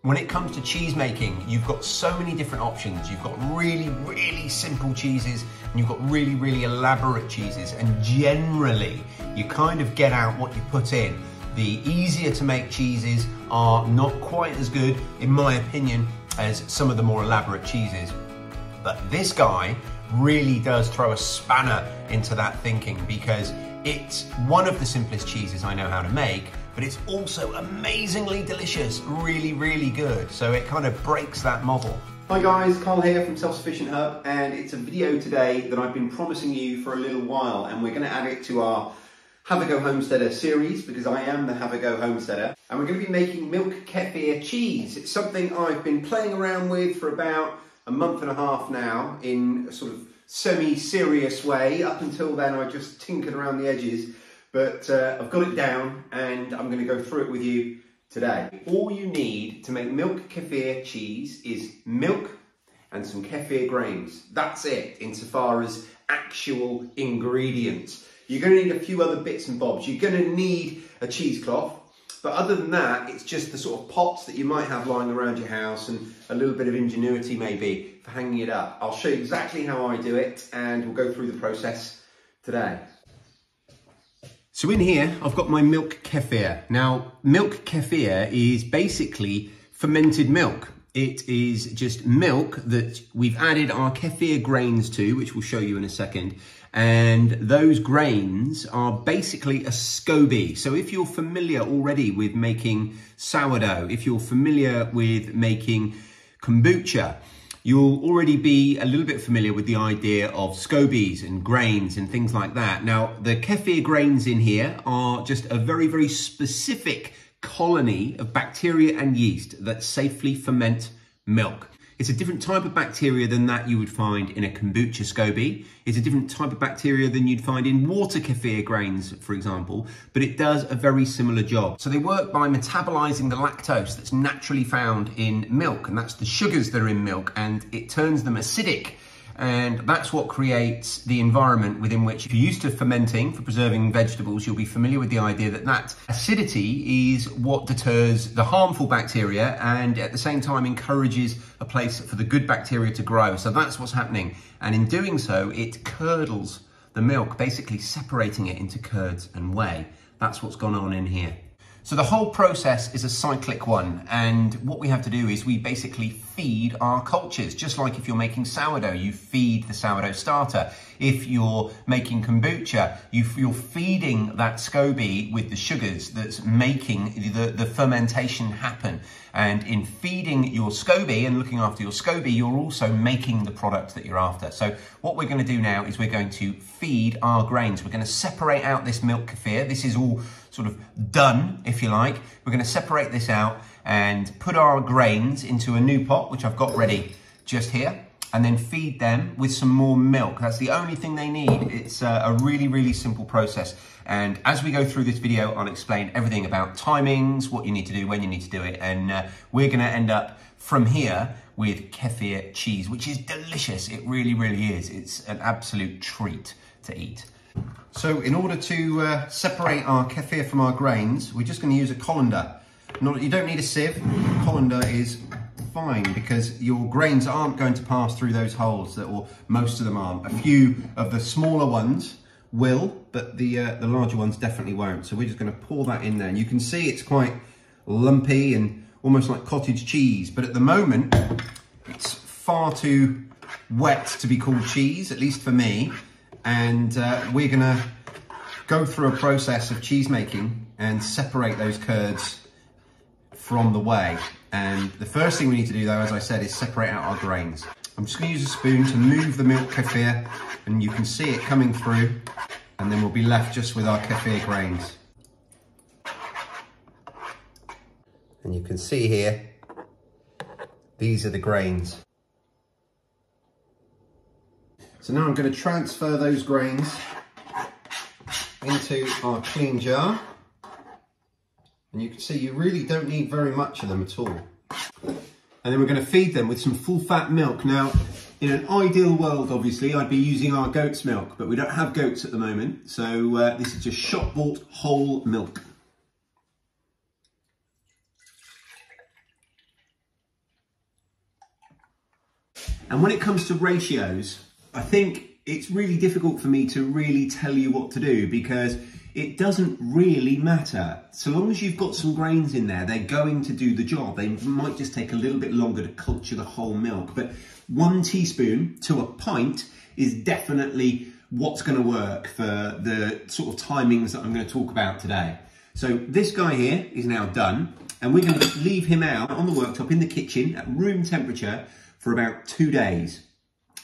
When it comes to cheese making, you've got so many different options. You've got really, really simple cheeses, and you've got really, really elaborate cheeses. And generally, you kind of get out what you put in. The easier to make cheeses are not quite as good, in my opinion, as some of the more elaborate cheeses. But this guy really does throw a spanner into that thinking, because it's one of the simplest cheeses I know how to make, but it's also amazingly delicious, really, really good. So it kind of breaks that model. Hi guys, Carl here from Self-Sufficient Hub, and it's a video today that I've been promising you for a little while, and we're going to add it to our Have a Go Homesteader series, because I am the Have a Go Homesteader, and we're going to be making milk kefir cheese. It's something I've been playing around with for about a month and a half now in a sort of semi-serious way. Up until then I just tinkered around the edges, but I've got it down and I'm going to go through it with you today. All you need to make milk kefir cheese is milk and some kefir grains. That's it insofar as actual ingredients. You're going to need a few other bits and bobs. You're going to need a cheesecloth, but other than that, it's just the sort of pots that you might have lying around your house and a little bit of ingenuity maybe for hanging it up. I'll show you exactly how I do it, and we'll go through the process today. So in here, I've got my milk kefir. Now, milk kefir is basically fermented milk. It is just milk that we've added our kefir grains to, which we'll show you in a second. And those grains are basically a SCOBY. So if you're familiar already with making sourdough, if you're familiar with making kombucha, you'll already be a little bit familiar with the idea of SCOBYs and grains and things like that. Now, the kefir grains in here are just a very, very specific colony of bacteria and yeast that safely ferment milk. It's a different type of bacteria than that you would find in a kombucha SCOBY. It's a different type of bacteria than you'd find in water kefir grains, for example, but it does a very similar job. So they work by metabolizing the lactose that's naturally found in milk, and that's the sugars that are in milk, and it turns them acidic. And that's what creates the environment within which, if you're used to fermenting for preserving vegetables, you'll be familiar with the idea that that acidity is what deters the harmful bacteria and at the same time encourages a place for the good bacteria to grow. So that's what's happening. And in doing so, it curdles the milk, basically separating it into curds and whey. That's what's gone on in here. So the whole process is a cyclic one, and what we have to do is we basically feed our cultures. Just like if you're making sourdough, you feed the sourdough starter. If you're making kombucha, you're feeding that SCOBY with the sugars that's making the fermentation happen. And in feeding your SCOBY and looking after your SCOBY, you're also making the product that you're after. So what we're going to do now is we're going to feed our grains. We're going to separate out this milk kefir. This is all sort of done, if you like. We're going to separate this out and put our grains into a new pot, which I've got ready just here, and then feed them with some more milk. That's the only thing they need. It's a really, really simple process. And as we go through this video, I'll explain everything about timings, what you need to do, when you need to do it. And we're going to end up from here with kefir cheese, which is delicious. It really, really is. It's an absolute treat to eat. So in order to separate our kefir from our grains, we're just going to use a colander. You don't need a sieve. A colander is fine because your grains aren't going to pass through those holes, or most of them aren't. A few of the smaller ones will, but the larger ones definitely won't. So we're just going to pour that in there. And you can see it's quite lumpy and almost like cottage cheese, but at the moment it's far too wet to be called cheese, at least for me. And we're gonna go through a process of cheese making and separate those curds from the whey. And the first thing we need to do though, as I said, is separate out our grains. I'm just gonna use a spoon to move the milk kefir, and you can see it coming through, and then we'll be left just with our kefir grains. And you can see here, these are the grains. So now I'm going to transfer those grains into our clean jar. And you can see you really don't need very much of them at all. And then we're going to feed them with some full fat milk. Now, in an ideal world, obviously, I'd be using our goat's milk, but we don't have goats at the moment. So this is just shop bought whole milk. And when it comes to ratios, I think it's really difficult for me to really tell you what to do, because it doesn't really matter. So long as you've got some grains in there, they're going to do the job. They might just take a little bit longer to culture the whole milk, but 1 teaspoon to a pint is definitely what's going to work for the sort of timings that I'm going to talk about today. So this guy here is now done, and we're going to leave him out on the worktop in the kitchen at room temperature for about 2 days.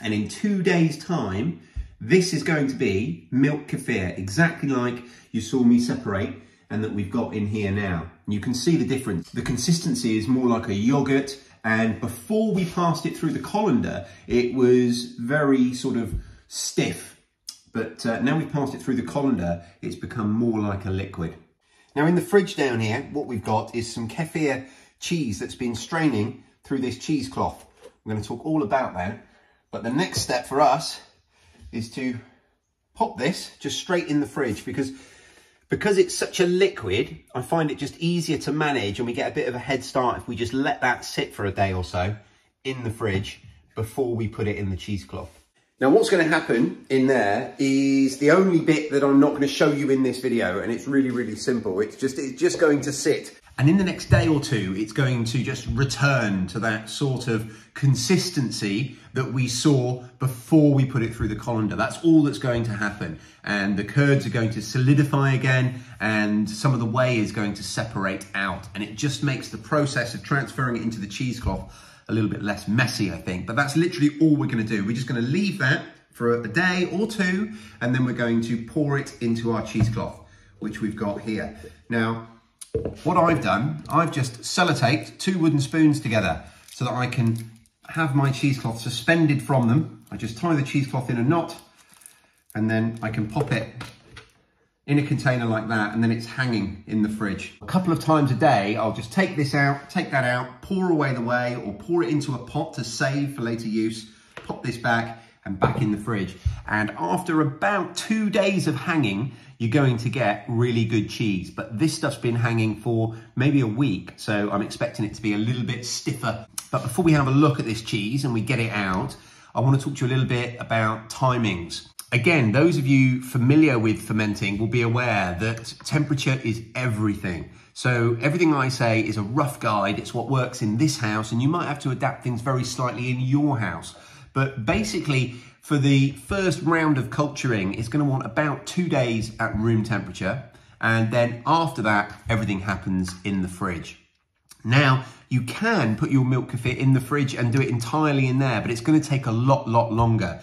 And in 2 days' time, this is going to be milk kefir, exactly like you saw me separate and that we've got in here now. You can see the difference. The consistency is more like a yogurt, and before we passed it through the colander, it was very sort of stiff. But now we've passed it through the colander, it's become more like a liquid. Now in the fridge down here, what we've got is some kefir cheese that's been straining through this cheesecloth. I'm going to talk all about that. But the next step for us is to pop this just straight in the fridge, because it's such a liquid, I find it just easier to manage, and we get a bit of a head start if we just let that sit for a day or so in the fridge before we put it in the cheesecloth. Now what's going to happen in there is the only bit that I'm not going to show you in this video, and it's really, really simple. It's just going to sit. And in the next day or two, it's going to just return to that sort of consistency that we saw before we put it through the colander. That's all that's going to happen. And the curds are going to solidify again, and some of the whey is going to separate out. And it just makes the process of transferring it into the cheesecloth a little bit less messy, I think. But that's literally all we're going to do. We're just going to leave that for a day or two, and then we're going to pour it into our cheesecloth, which we've got here. Now, what I've done, I've just sellotaped 2 wooden spoons together so that I can have my cheesecloth suspended from them. I just tie the cheesecloth in a knot, and then I can pop it in a container like that, and then it's hanging in the fridge. A couple of times a day, I'll just take this out, take that out, pour away the whey, or pour it into a pot to save for later use, pop this back, and back in the fridge. And after about 2 days of hanging, you're going to get really good cheese. But this stuff's been hanging for maybe a week, so I'm expecting it to be a little bit stiffer. But before we have a look at this cheese and we get it out, I want to talk to you a little bit about timings. Again, those of you familiar with fermenting will be aware that temperature is everything. So everything I say is a rough guide. It's what works in this house, and you might have to adapt things very slightly in your house. But basically, for the first round of culturing, it's going to want about 2 days at room temperature. And then after that, everything happens in the fridge. Now, you can put your milk kefir in the fridge and do it entirely in there, but it's going to take a lot longer.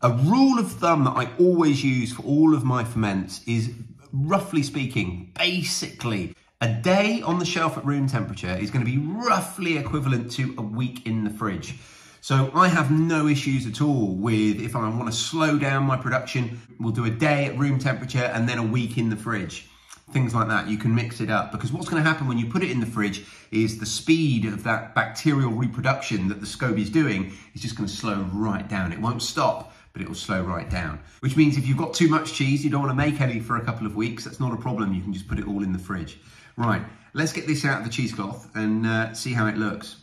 A rule of thumb that I always use for all of my ferments is, roughly speaking, basically, a day on the shelf at room temperature is going to be roughly equivalent to a week in the fridge. So I have no issues at all with, if I want to slow down my production, we'll do a day at room temperature and then a week in the fridge. Things like that, you can mix it up, because what's going to happen when you put it in the fridge is the speed of that bacterial reproduction that the SCOBY is doing is just going to slow right down. It won't stop, but it will slow right down. Which means if you've got too much cheese, you don't want to make any for a couple of weeks, that's not a problem. You can just put it all in the fridge. Right, let's get this out of the cheesecloth and see how it looks.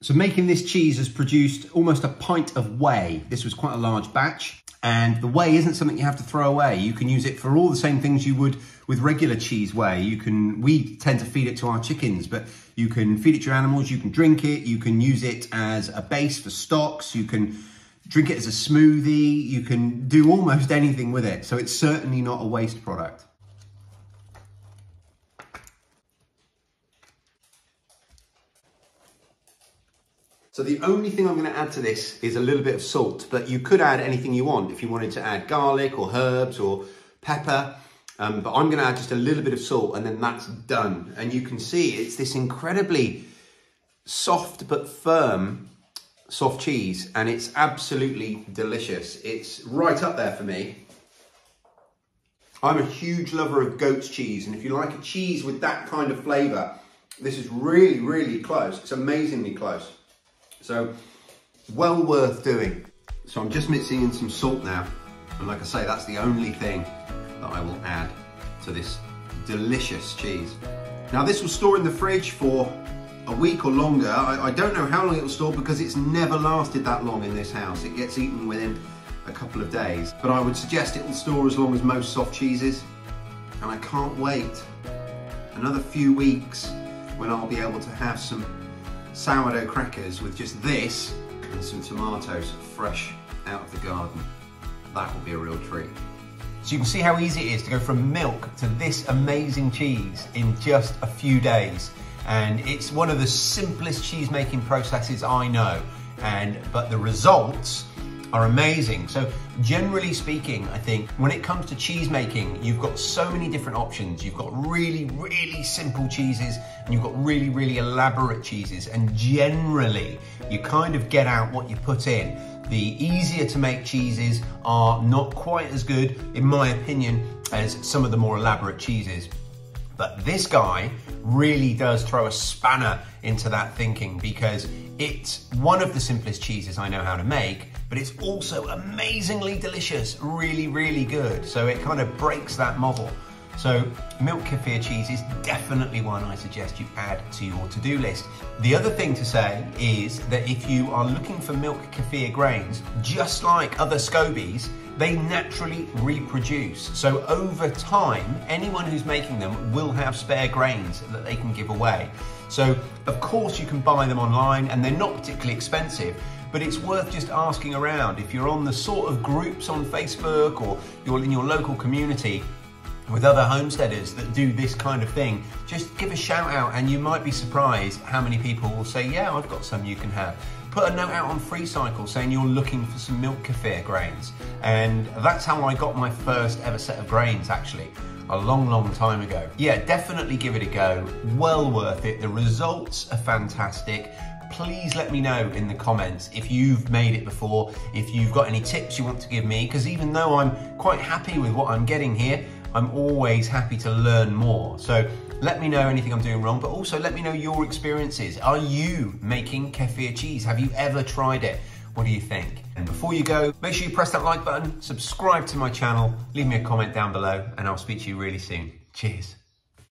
So making this cheese has produced almost a pint of whey. This was quite a large batch, and the whey isn't something you have to throw away. You can use it for all the same things you would with regular cheese whey. We tend to feed it to our chickens, but you can feed it to your animals, you can drink it, you can use it as a base for stocks, you can drink it as a smoothie, you can do almost anything with it. So it's certainly not a waste product. So the only thing I'm going to add to this is a little bit of salt, but you could add anything you want if you wanted to add garlic or herbs or pepper, but I'm going to add just a little bit of salt, and then that's done. And you can see it's this incredibly soft but firm soft cheese, and it's absolutely delicious. It's right up there for me. I'm a huge lover of goat's cheese, and if you like a cheese with that kind of flavour, this is really, really close. It's amazingly close. So, well worth doing. So I'm just mixing in some salt now. And like I say, that's the only thing that I will add to this delicious cheese. Now this will store in the fridge for a week or longer. I don't know how long it'll store because it's never lasted that long in this house. It gets eaten within a couple of days, but I would suggest it will store as long as most soft cheeses. And I can't wait another few weeks when I'll be able to have some sourdough crackers with just this and some tomatoes fresh out of the garden. That will be a real treat. So you can see how easy it is to go from milk to this amazing cheese in just a few days. And it's one of the simplest cheese making processes I know, but the results are amazing. So generally speaking, I think when it comes to cheese making, you've got so many different options. You've got really, really simple cheeses and you've got really, really elaborate cheeses. And generally, you kind of get out what you put in. The easier to make cheeses are not quite as good, in my opinion, as some of the more elaborate cheeses. But this guy really does throw a spanner into that thinking because it's one of the simplest cheeses I know how to make, but it's also amazingly delicious, really, really good. So it kind of breaks that model. So milk kefir cheese is definitely one I suggest you add to your to-do list. The other thing to say is that if you are looking for milk kefir grains, just like other scobies, they naturally reproduce. So over time, anyone who's making them will have spare grains that they can give away. So of course you can buy them online and they're not particularly expensive, but it's worth just asking around. If you're on the sort of groups on Facebook or you're in your local community with other homesteaders that do this kind of thing, just give a shout out and you might be surprised how many people will say, yeah, I've got some you can have. Put a note out on FreeCycle saying you're looking for some milk kefir grains. And that's how I got my first ever set of grains, actually, a long, long time ago. Yeah, definitely give it a go. Well worth it. The results are fantastic. Please let me know in the comments if you've made it before, if you've got any tips you want to give me, because even though I'm quite happy with what I'm getting here, I'm always happy to learn more. So let me know anything I'm doing wrong, but also let me know your experiences. Are you making kefir cheese? Have you ever tried it? What do you think? And before you go, make sure you press that like button, subscribe to my channel, leave me a comment down below, and I'll speak to you really soon. Cheers.